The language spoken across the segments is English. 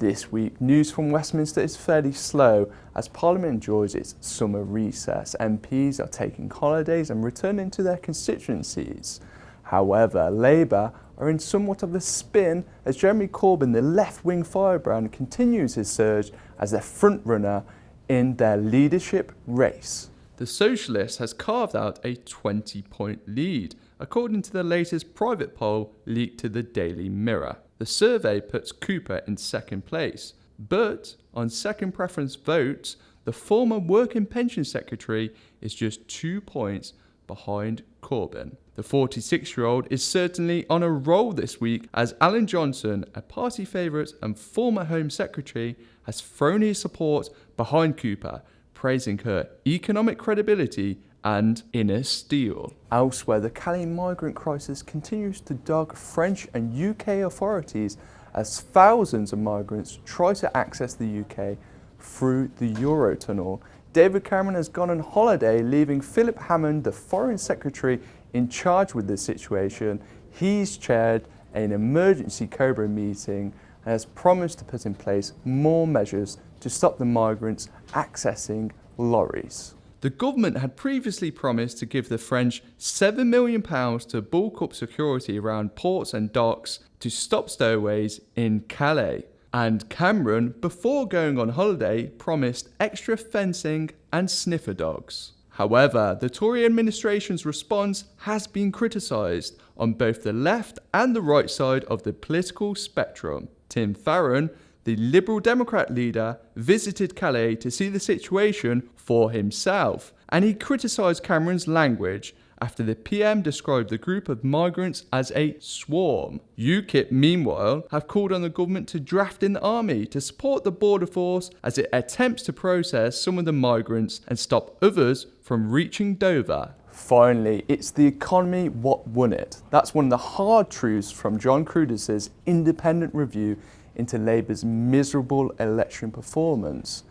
This week, news from Westminster is fairly slow as Parliament enjoys its summer recess. MPs are taking holidays and returning to their constituencies. However, Labour are in somewhat of a spin as Jeremy Corbyn, the left-wing firebrand, continues his surge as their front-runner in their leadership race. The Socialist has carved out a 20-point lead, according to the latest private poll leaked to the Daily Mirror. The survey puts Cooper in second place, but on second preference votes, the former Work and Pension Secretary is just 2 points behind Corbyn. The 46-year-old is certainly on a roll this week as Alan Johnson, a party favourite and former Home Secretary, has thrown his support behind Cooper, praising her economic credibility and inner steel. Elsewhere, the Calais migrant crisis continues to dog French and UK authorities as thousands of migrants try to access the UK through the Eurotunnel. David Cameron has gone on holiday, leaving Philip Hammond, the Foreign Secretary, in charge with this situation. He's chaired an emergency Cobra meeting and has promised to put in place more measures to stop the migrants accessing lorries. The government had previously promised to give the French £7 million to bulk up security around ports and docks to stop stowaways in Calais. And Cameron, before going on holiday, promised extra fencing and sniffer dogs. However, the Tory administration's response has been criticised on both the left and the right side of the political spectrum. Tim Farron, the Liberal Democrat leader, visited Calais to see the situation for himself, and he criticised Cameron's language after the PM described the group of migrants as a swarm. UKIP, meanwhile, have called on the government to draft in the army to support the border force as it attempts to process some of the migrants and stop others from reaching Dover. Finally, it's the economy what won it. That's one of the hard truths from John Cruddas' independent review into Labour's miserable election performance.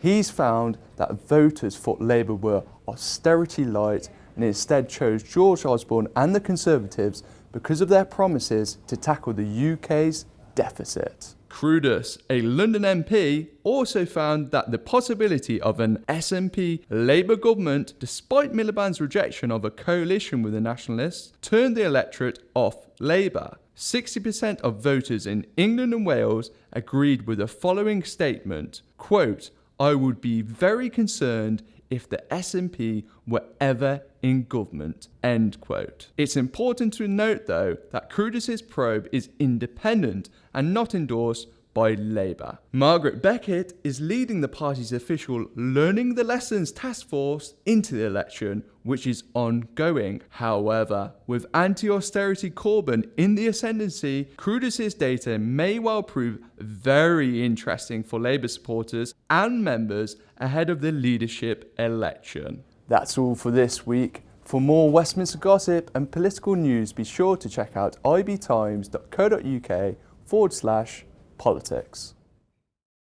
He's found that voters thought Labour were austerity light and instead chose George Osborne and the Conservatives because of their promises to tackle the UK's deficit. Cruddas, a London MP, also found that the possibility of an SNP Labour government, despite Miliband's rejection of a coalition with the Nationalists, turned the electorate off Labour. 60% of voters in England and Wales agreed with the following statement, quote, "I would be very concerned if the SNP were ever in government," end quote. It's important to note, though, that Cruddas' probe is independent and not endorsed by Labour. Margaret Beckett is leading the party's official Learning the Lessons task force into the election, which is ongoing. However, with anti-austerity Corbyn in the ascendancy, Cruddas' data may well prove very interesting for Labour supporters and members ahead of the leadership election. That's all for this week. For more Westminster gossip and political news, be sure to check out IBTimes.co.uk/politics.